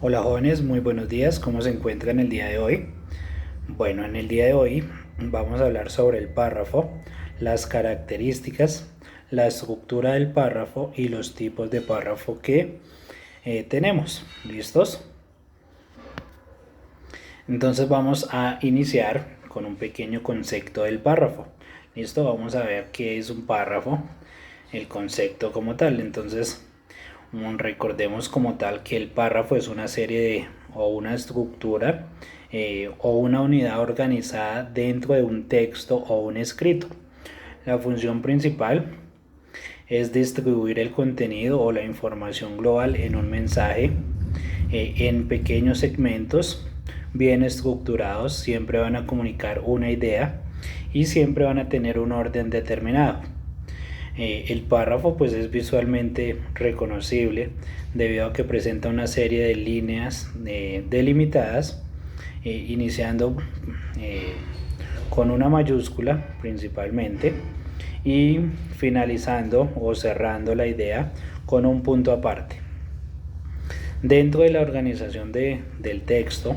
Hola jóvenes, muy buenos días, ¿cómo se encuentran el día de hoy? Bueno, en el día de hoy vamos a hablar sobre el párrafo, las características, la estructura del párrafo y los tipos de párrafo que tenemos. ¿Listos? Entonces vamos a iniciar con un pequeño concepto del párrafo. ¿Listo? Vamos a ver qué es un párrafo, el concepto como tal. Entonces, recordemos como tal que el párrafo es una serie de o una estructura o una unidad organizada dentro de un texto o un escrito. La función principal es distribuir el contenido o la información global en un mensaje en pequeños segmentos bien estructurados. Siempre van a comunicar una idea y siempre van a tener un orden determinado. El párrafo pues es visualmente reconocible debido a que presenta una serie de líneas delimitadas, iniciando con una mayúscula principalmente y finalizando o cerrando la idea con un punto aparte. Dentro de la organización del texto,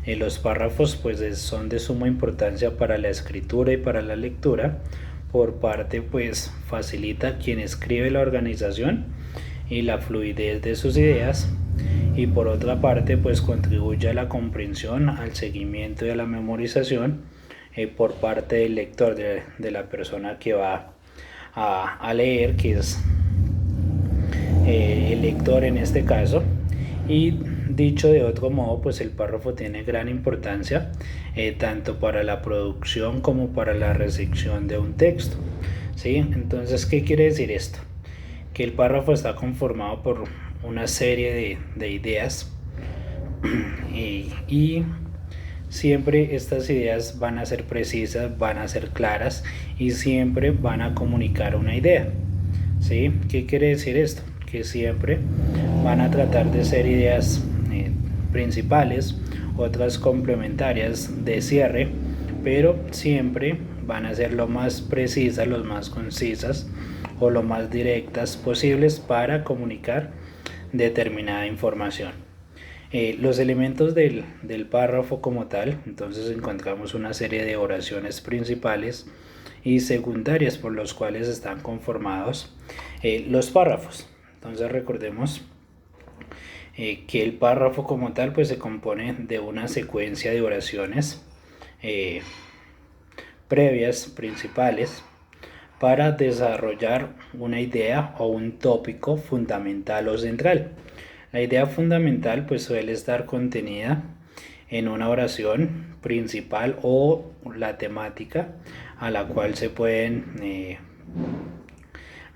los párrafos pues son de suma importancia para la escritura y para la lectura. Por parte pues facilita quien escribe la organización y la fluidez de sus ideas, y por otra parte pues contribuye a la comprensión, al seguimiento y a la memorización por parte del lector, de la persona que va a leer, que es el lector en este caso. Y dicho de otro modo, pues el párrafo tiene gran importancia tanto para la producción como para la recepción de un texto. ¿Sí? Entonces, ¿qué quiere decir esto? Que el párrafo está conformado por una serie de ideas y siempre estas ideas van a ser precisas, van a ser claras y siempre van a comunicar una idea. ¿Sí? ¿Qué quiere decir esto? Que siempre van a tratar de ser ideas principales, otras complementarias de cierre, pero siempre van a ser lo más precisas, lo más concisas o lo más directas posibles para comunicar determinada información. Los elementos del párrafo como tal, entonces encontramos una serie de oraciones principales y secundarias por los cuales están conformados los párrafos. Entonces recordemos que el párrafo como tal pues se compone de una secuencia de oraciones eh, previas principales para desarrollar una idea o un tópico fundamental o central. La idea fundamental pues suele estar contenida en una oración principal o la temática a la cual se pueden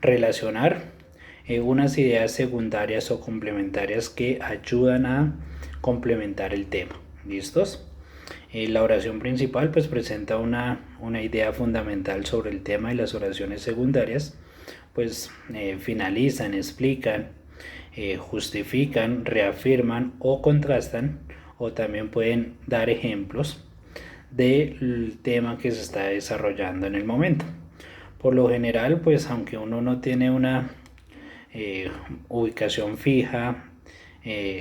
relacionar unas ideas secundarias o complementarias que ayudan a complementar el tema. ¿Listos? La oración principal pues presenta una idea fundamental sobre el tema, y las oraciones secundarias pues finalizan, explican, justifican, reafirman o contrastan, o también pueden dar ejemplos del tema que se está desarrollando en el momento. Por lo general pues aunque uno no tiene una ubicación fija,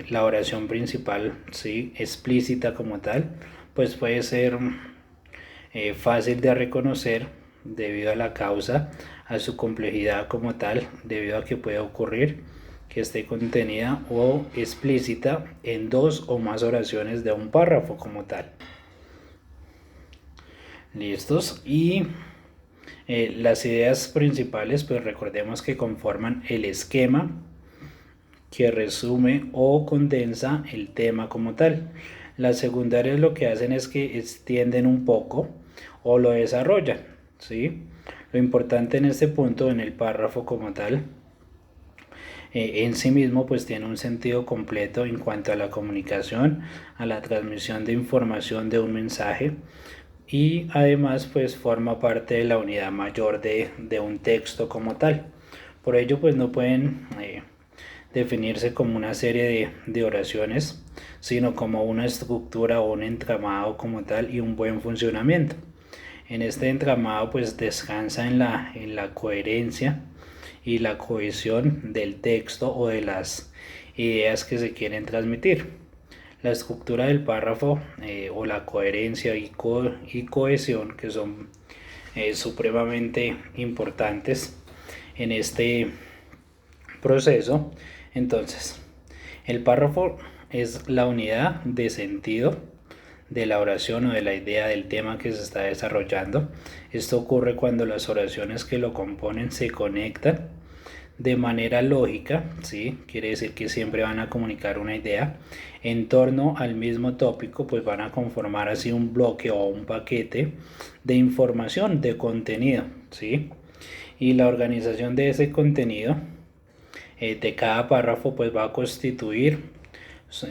la oración principal, ¿sí?, explícita como tal, pues puede ser fácil de reconocer debido a la causa, a su complejidad como tal, debido a que puede ocurrir que esté contenida o explícita en dos o más oraciones de un párrafo como tal. ¿Listos? Y las ideas principales pues recordemos que conforman el esquema que resume o condensa el tema como tal. Las secundarias lo que hacen es que extienden un poco o lo desarrollan, ¿sí? Lo importante en este punto, en el párrafo como tal, en sí mismo pues tiene un sentido completo en cuanto a la comunicación, a la transmisión de información de un mensaje, y además pues forma parte de la unidad mayor de un texto como tal. Por ello pues no pueden definirse como una serie de oraciones, sino como una estructura o un entramado como tal y un buen funcionamiento. En este entramado pues descansa en la coherencia y la cohesión del texto o de las ideas que se quieren transmitir. La estructura del párrafo o la coherencia y cohesión, que son supremamente importantes en este proceso. Entonces, el párrafo es la unidad de sentido de la oración o de la idea del tema que se está desarrollando. Esto ocurre cuando las oraciones que lo componen se conectan de manera lógica, ¿sí? Quiere decir que siempre van a comunicar una idea en torno al mismo tópico, pues van a conformar así un bloque o un paquete de información, de contenido, ¿sí? Y la organización de ese contenido de cada párrafo pues va a constituir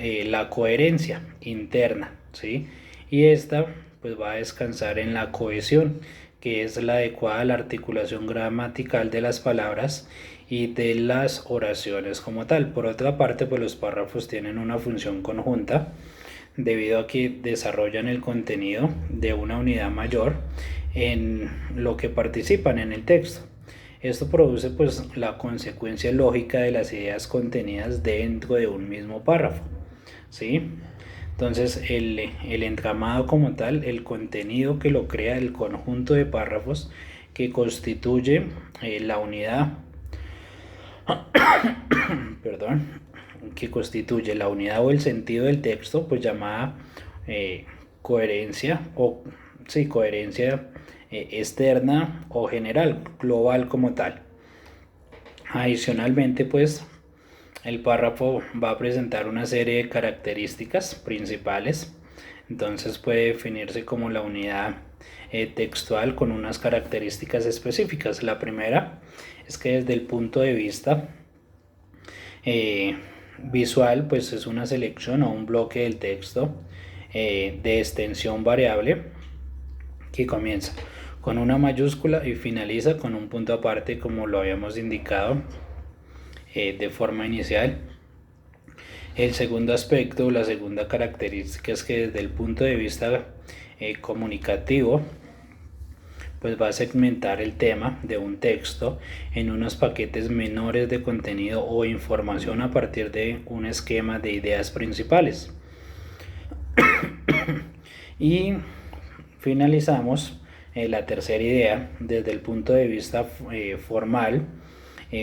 la coherencia interna, ¿sí? Y esta pues va a descansar en la cohesión, que es la adecuada a la articulación gramatical de las palabras y de las oraciones como tal. Por otra parte, pues los párrafos tienen una función conjunta debido a que desarrollan el contenido de una unidad mayor en lo que participan en el texto. Esto produce pues la consecuencia lógica de las ideas contenidas dentro de un mismo párrafo, ¿sí? Entonces el entramado como tal, el contenido que lo crea, el conjunto de párrafos que constituye la unidad, perdón, que constituye la unidad o el sentido del texto, pues llamada coherencia o sí, coherencia externa o general, global como tal. Adicionalmente, pues el párrafo va a presentar una serie de características principales. Entonces puede definirse como la unidad textual con unas características específicas. La primera es que desde el punto de vista visual, pues es una selección o un bloque del texto de extensión variable que comienza con una mayúscula y finaliza con un punto aparte, como lo habíamos indicado de forma inicial. El segundo aspecto, la segunda característica, es que desde el punto de vista comunicativo, pues va a segmentar el tema de un texto en unos paquetes menores de contenido o información a partir de un esquema de ideas principales. Y finalizamos la tercera idea desde el punto de vista formal,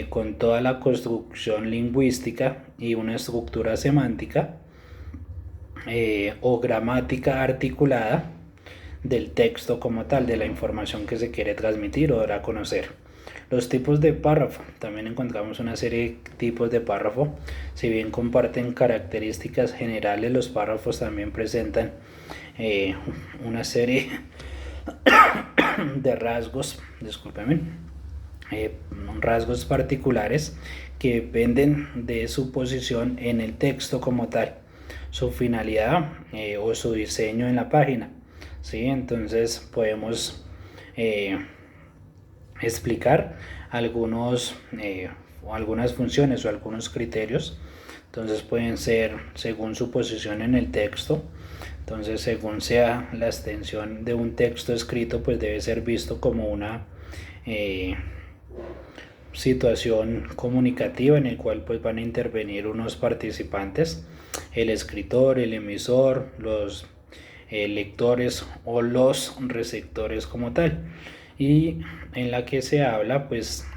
con toda la construcción lingüística y una estructura semántica o gramática articulada del texto como tal, de la información que se quiere transmitir o dar a conocer. Los tipos de párrafo, también encontramos una serie de tipos de párrafo. Si bien comparten características generales, los párrafos también presentan una serie de rasgos, discúlpeme, rasgos particulares que dependen de su posición en el texto como tal, su finalidad o su diseño en la página, ¿sí? Entonces podemos explicar algunas funciones o algunos criterios. Entonces pueden ser según su posición en el texto. Entonces, según sea la extensión de un texto escrito, pues debe ser visto como una situación comunicativa en el cual pues van a intervenir unos participantes, el escritor, el emisor, los lectores o los receptores como tal, y en la que se habla pues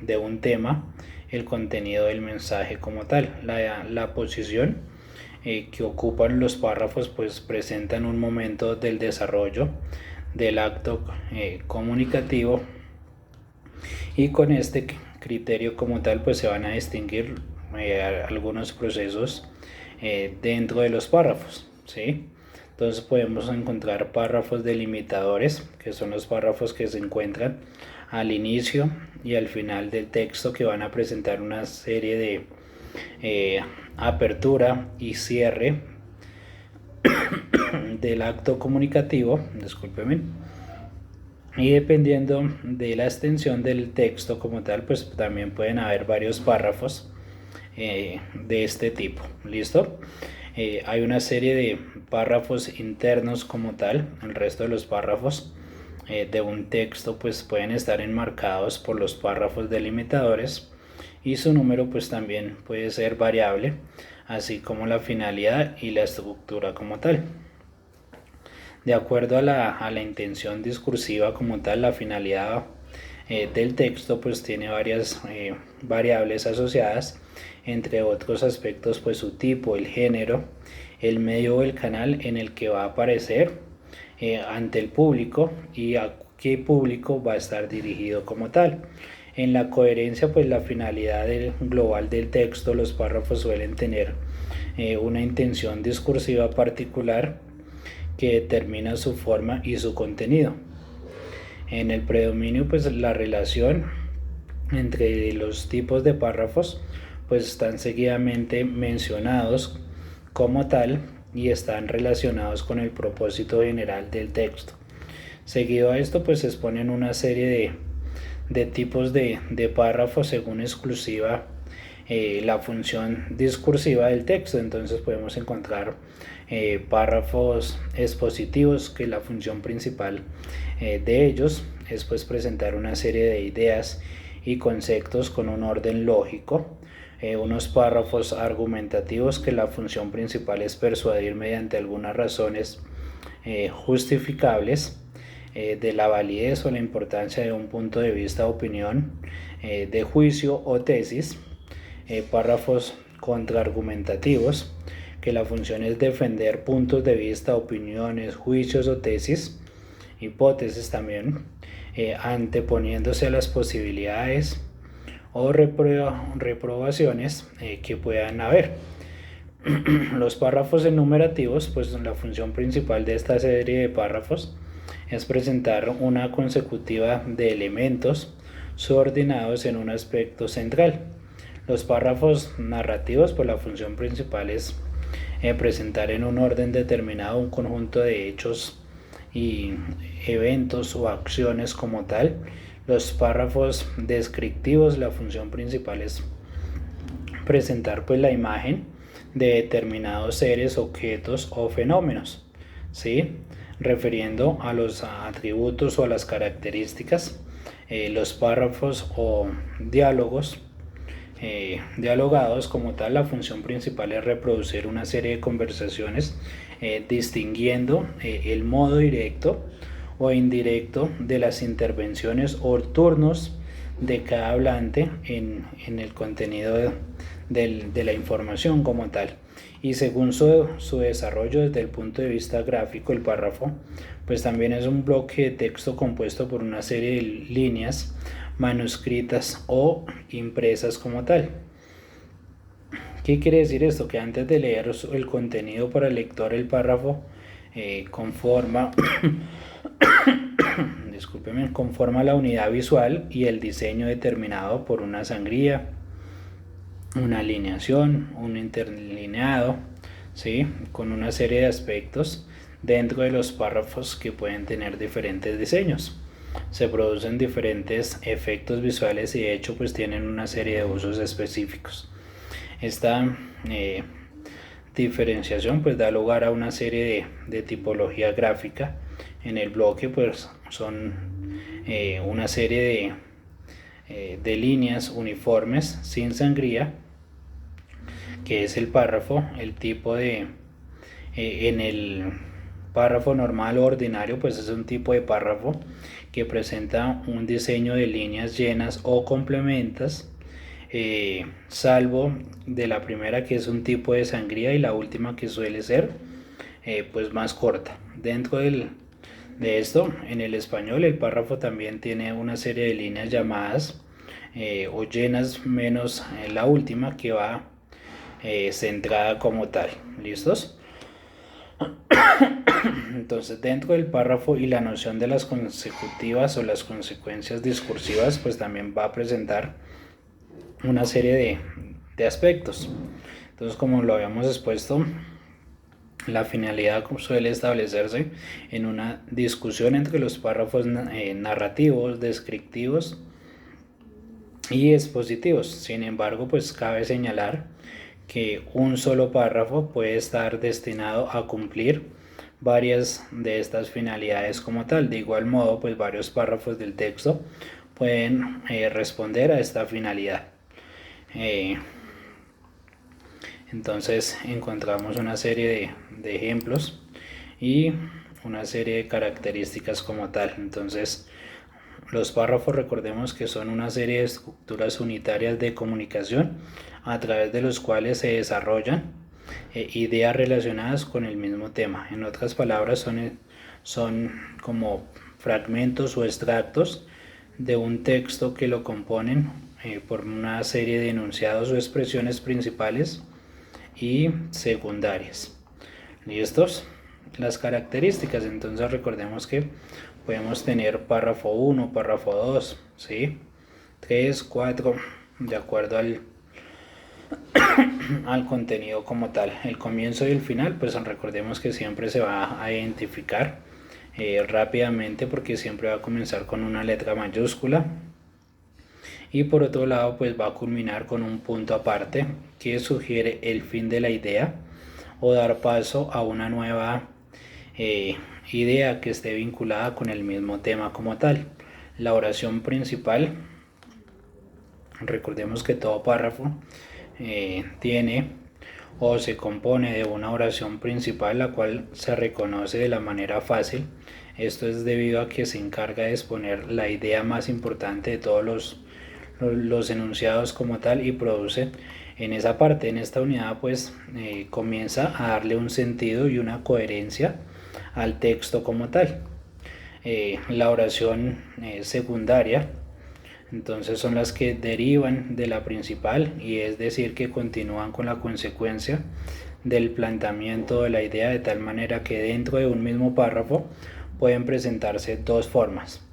de un tema, el contenido del mensaje como tal. La posición que ocupan los párrafos pues presentan un momento del desarrollo del acto comunicativo, y con este criterio como tal pues se van a distinguir algunos procesos dentro de los párrafos, ¿sí? Entonces podemos encontrar párrafos delimitadores, que son los párrafos que se encuentran al inicio y al final del texto, que van a presentar una serie de apertura y cierre del acto comunicativo, discúlpeme, y dependiendo de la extensión del texto como tal, pues también pueden haber varios párrafos de este tipo. ¿Listo? Hay una serie de párrafos internos como tal. El resto de los párrafos de un texto pues pueden estar enmarcados por los párrafos delimitadores, y su número pues también puede ser variable, así como la finalidad y la estructura como tal. De acuerdo a la intención discursiva como tal, la finalidad del texto pues tiene varias variables asociadas, entre otros aspectos pues su tipo, el género, el medio o el canal en el que va a aparecer ante el público y a qué público va a estar dirigido como tal. En la coherencia pues la finalidad global del texto, los párrafos suelen tener una intención discursiva particular que determina su forma y su contenido. En el predominio pues la relación entre los tipos de párrafos pues están seguidamente mencionados como tal y están relacionados con el propósito general del texto. Seguido a esto pues se exponen una serie de tipos de párrafos según exclusiva la función discursiva del texto. Entonces podemos encontrar párrafos expositivos, que la función principal de ellos es pues presentar una serie de ideas y conceptos con un orden lógico. Unos párrafos argumentativos, que la función principal es persuadir mediante algunas razones justificables de la validez o la importancia de un punto de vista, opinión, de juicio o tesis. Párrafos contraargumentativos, que la función es defender puntos de vista, opiniones, juicios o tesis, hipótesis también, anteponiéndose a las posibilidades o reprobaciones que puedan haber. Los párrafos enumerativos, pues la función principal de esta serie de párrafos es presentar una consecutiva de elementos subordinados en un aspecto central. Los párrafos narrativos, pues la función principal es presentar en un orden determinado un conjunto de hechos y eventos o acciones como tal. Los párrafos descriptivos, la función principal es presentar pues la imagen de determinados seres, objetos o fenómenos, ¿sí? Refiriendo a los atributos o a las características. Los párrafos o diálogos dialogados como tal, la función principal es reproducir una serie de conversaciones distinguiendo el modo directo o indirecto de las intervenciones o turnos de cada hablante en el contenido de la información como tal. Y según su desarrollo desde el punto de vista gráfico, el párrafo pues también es un bloque de texto compuesto por una serie de líneas manuscritas o impresas como tal. ¿Qué quiere decir esto? Que antes de leer el contenido para el lector, el párrafo conforma conforma la unidad visual y el diseño determinado por una sangría, una alineación, un interlineado, ¿sí? Con una serie de aspectos dentro de los párrafos que pueden tener diferentes diseños. Se producen diferentes efectos visuales y de hecho pues tienen una serie de usos específicos. Esta diferenciación pues da lugar a una serie de tipología gráfica. En el bloque pues son una serie de líneas uniformes sin sangría, que es el párrafo. El tipo en el párrafo normal o ordinario pues es un tipo de párrafo que presenta un diseño de líneas llenas o complementas, salvo de la primera, que es un tipo de sangría, y la última, que suele ser pues más corta. Dentro de esto, en el español, el párrafo también tiene una serie de líneas llamadas o llenas, menos la última, que va centrada como tal. ¿Listos? Entonces, dentro del párrafo y la noción de las consecutivas o las consecuencias discursivas, pues también va a presentar una serie de aspectos. Entonces, como lo habíamos expuesto, la finalidad suele establecerse en una discusión entre los párrafos narrativos, descriptivos y expositivos. Sin embargo, pues cabe señalar que un solo párrafo puede estar destinado a cumplir varias de estas finalidades como tal. De igual modo, pues varios párrafos del texto pueden responder a esta finalidad. Entonces encontramos una serie de ejemplos y una serie de características como tal. Entonces los párrafos, recordemos que son una serie de estructuras unitarias de comunicación a través de los cuales se desarrollan ideas relacionadas con el mismo tema. En otras palabras, son como fragmentos o extractos de un texto que lo componen por una serie de enunciados o expresiones principales y secundarias. ¿Listos? Las características, entonces recordemos que podemos tener párrafo 1, párrafo 2, ¿sí? 3, 4, de acuerdo al contenido como tal. El comienzo y el final, pues recordemos que siempre se va a identificar rápidamente, porque siempre va a comenzar con una letra mayúscula, y por otro lado pues va a culminar con un punto aparte que sugiere el fin de la idea o dar paso a una nueva idea que esté vinculada con el mismo tema como tal. La oración principal, recordemos que todo párrafo tiene o se compone de una oración principal, la cual se reconoce de la manera fácil. Esto es debido a que se encarga de exponer la idea más importante de todos los enunciados como tal, y produce en esa parte, en esta unidad, pues comienza a darle un sentido y una coherencia al texto como tal. La oración secundaria, entonces, son las que derivan de la principal, y es decir que continúan con la consecuencia del planteamiento de la idea, de tal manera que dentro de un mismo párrafo pueden presentarse dos formas: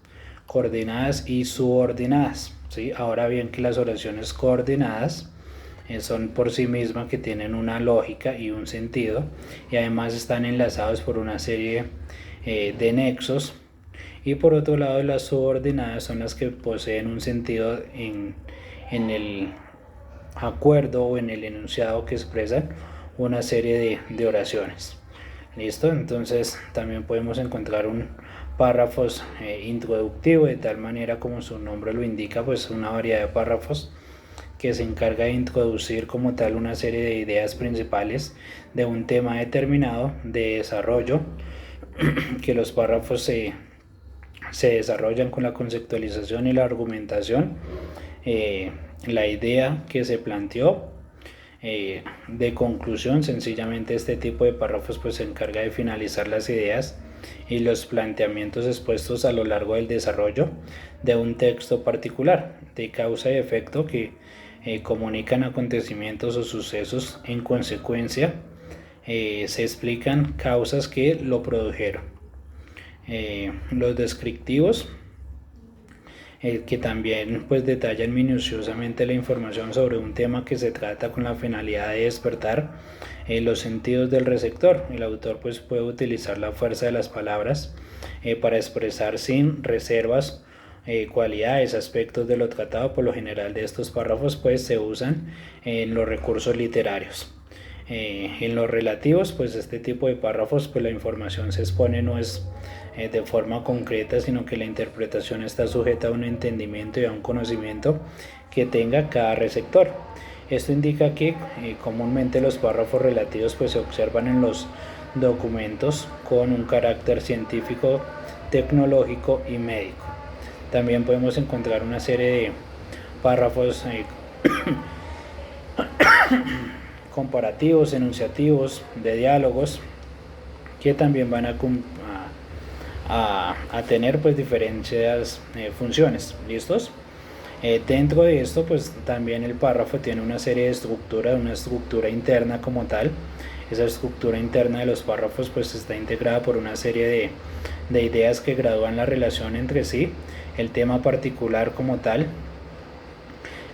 coordinadas y subordinadas, ¿sí? Ahora bien, que las oraciones coordinadas son por sí mismas, que tienen una lógica y un sentido, y además están enlazados por una serie de nexos. Y por otro lado, las subordinadas son las que poseen un sentido en el acuerdo o en el enunciado que expresan una serie de oraciones. ¿Listo? Entonces también podemos encontrar un párrafos introductivo, de tal manera como su nombre lo indica, pues una variedad de párrafos que se encarga de introducir como tal una serie de ideas principales de un tema determinado de desarrollo, que los párrafos se desarrollan con la conceptualización y la argumentación, la idea que se planteó. De conclusión, sencillamente este tipo de párrafos pues se encarga de finalizar las ideas y los planteamientos expuestos a lo largo del desarrollo de un texto particular, de causa y efecto, que comunican acontecimientos o sucesos. En consecuencia, se explican causas que lo produjeron. Los descriptivos, que también pues detallan minuciosamente la información sobre un tema que se trata, con la finalidad de despertar los sentidos del receptor. El autor pues puede utilizar la fuerza de las palabras para expresar sin reservas cualidades, aspectos de lo tratado. Por lo general de estos párrafos pues se usan en los recursos literarios. En los relativos, pues este tipo de párrafos, pues la información se expone no es de forma concreta, sino que la interpretación está sujeta a un entendimiento y a un conocimiento que tenga cada receptor. Esto indica que comúnmente los párrafos relativos pues se observan en los documentos con un carácter científico, tecnológico y médico. También podemos encontrar una serie de párrafos comparativos, enunciativos, de diálogos, que también van a tener pues diferentes funciones. ¿Listos? Dentro de esto pues también el párrafo tiene una serie de una estructura interna como tal. Esa estructura interna de los párrafos pues está integrada por una serie de ideas que gradúan la relación entre sí, el tema particular como tal,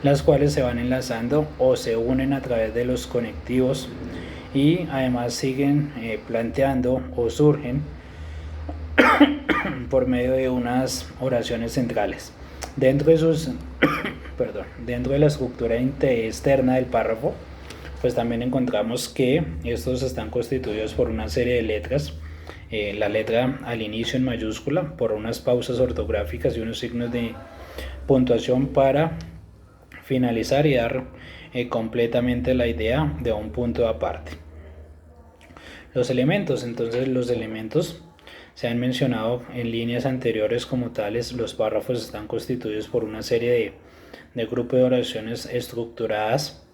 las cuales se van enlazando o se unen a través de los conectivos, y además siguen planteando o surgen por medio de unas oraciones centrales. Dentro de la estructura externa del párrafo, pues también encontramos que estos están constituidos por una serie de letras la letra al inicio en mayúscula por unas pausas ortográficas y unos signos de puntuación para finalizar y dar completamente la idea de un punto aparte. Los elementos, entonces los elementos se han mencionado en líneas anteriores como tales. Los párrafos están constituidos por una serie de grupos de oraciones estructuradas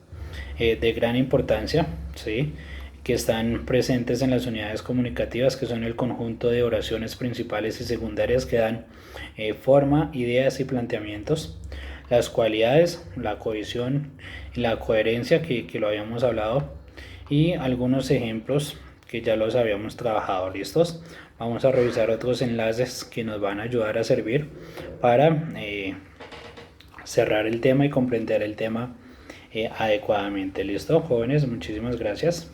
de gran importancia, ¿sí?, que están presentes en las unidades comunicativas, que son el conjunto de oraciones principales y secundarias que dan forma, ideas y planteamientos. Las cualidades, la cohesión y la coherencia, que lo habíamos hablado, y algunos ejemplos que ya los habíamos trabajado. ¿Listos? Vamos a revisar otros enlaces que nos van a ayudar a servir para cerrar el tema y comprender el tema adecuadamente. ¿Listo, jóvenes? Muchísimas gracias.